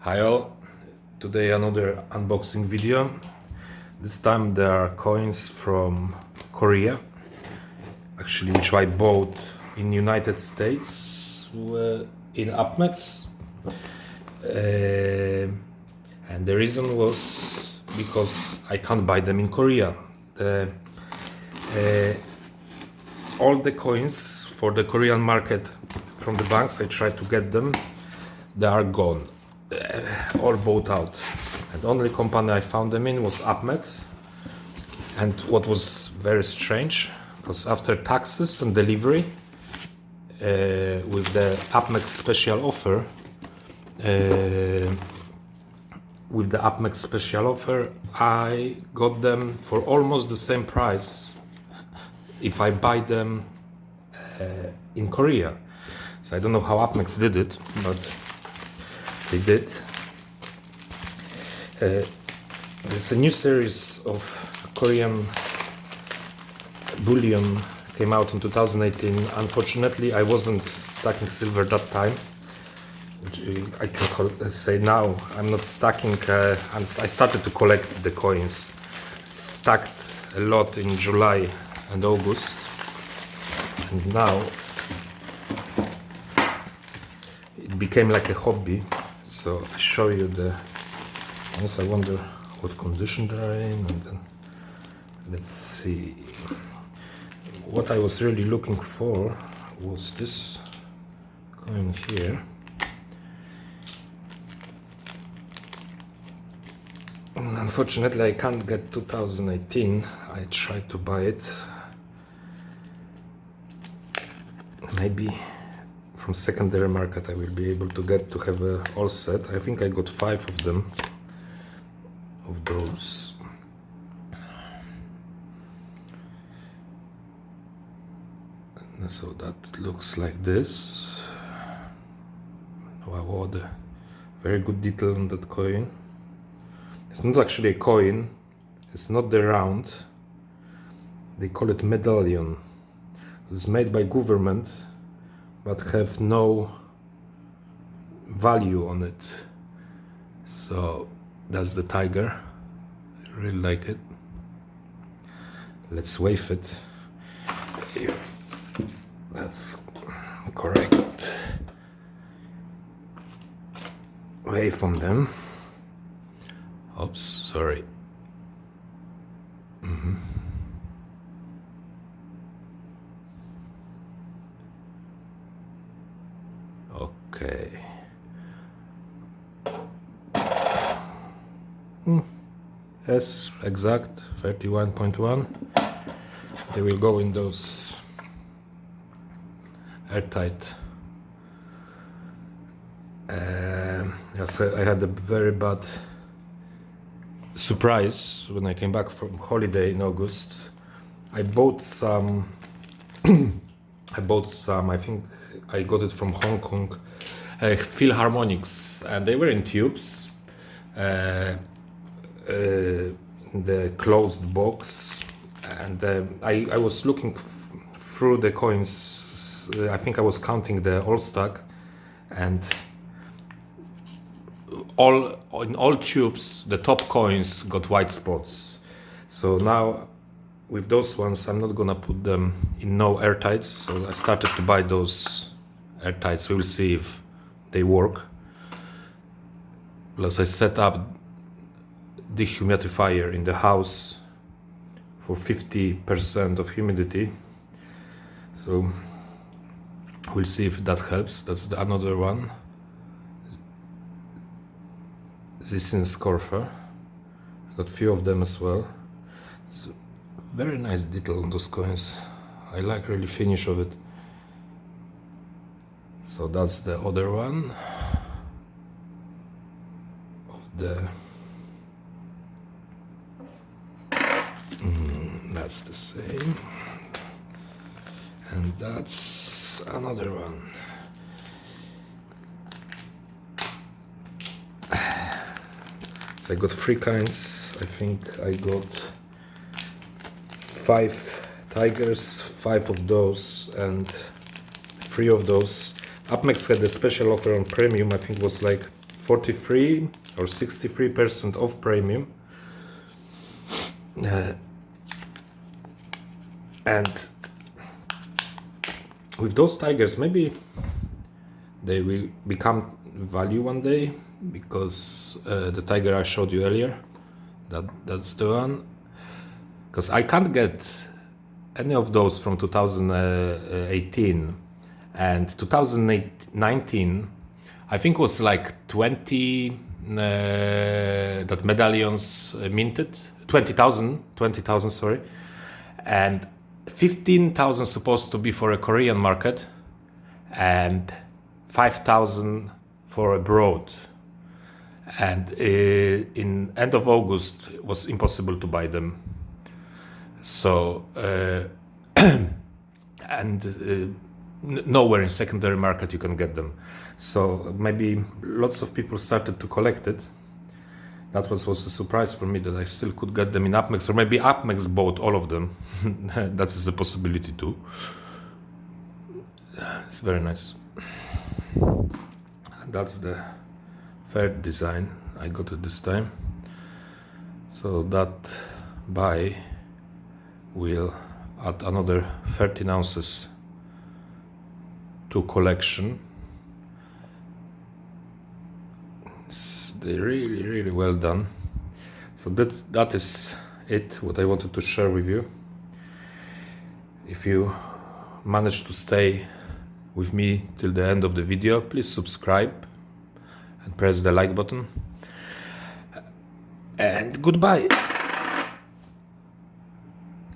Hi all, today another unboxing video. This time there are coins from Korea, actually which I bought in United States in Upmex. And the reason was because I can't buy them in Korea. All the coins for the Korean market from the banks, I tried to get them, they are gone. All bought out, and the only company I found them in was Upmex. And what was very strange, because after taxes and delivery, with the Upmex special offer, I got them for almost the same price if I buy them in Korea. So I don't know how Upmex did it, but they did. There's a new series of Korean bullion came out in 2018. Unfortunately, I wasn't stacking silver that time. I can say now I'm not stacking. I started to collect the coins. Stacked a lot in July and August, and now it became like a hobby. So I show you the ones. I wonder what condition they are in, and then let's see. What I was really looking for was this coin here. And unfortunately, I can't get 2018. I tried to buy it. Maybe from secondary market I will be able to have a all set. I think I got 5 of them, of those. And so that looks like this. Wow, what a very good detail on that coin. It's not actually a coin, it's not the round, they call it medallion. It's made by government but have no value on it. So that's the tiger. I really like it. Let's wave it if that's correct. Wave from them. Oops, sorry. Okay. Yes, exact 31.1. They will go in those airtight. Yes, I had a very bad surprise when I came back from holiday in August. I bought some. I think I got it from Hong Kong, Philharmonics, and they were in tubes. The closed box, and I was looking through the coins. I think I was counting the all stack, and in all tubes the top coins got white spots. So now with those ones I'm not gonna put them in no airtights, so I started to buy those airtights. We will see if they work. Plus I set up dehumidifier in the house for 50% of humidity, so we'll see if that helps. That's another one. This in Scorfer. I got few of them as well. It's very nice detail on those coins. I like really finish of it. So that's the other one of the that's the same, and that's another one. I got 3 kinds. I think I got 5 tigers, 5 of those, and 3 of those. Upmex had a special offer on premium. I think it was like 43 or 63% off premium. And with those tigers, maybe they will become value one day, because the tiger I showed you earlier, that's the one. Because I can't get any of those from 2018, and 2019 I think was like 20 that medallions minted, 20,000 sorry, and 15,000 supposed to be for a Korean market and 5,000 for abroad. And in end of August it was impossible to buy them. So nowhere in secondary market you can get them. So maybe lots of people started to collect it. That was a surprise for me, that I still could get them in AppMex, or maybe AppMex bought all of them. That is a possibility too. It's very nice. That's the third design I got it this time. So that buy will add another 13 ounces to collection. They're really well done. So that is it, what I wanted to share with you. If you managed to stay with me till the end of the video, please subscribe and press the like button. And goodbye.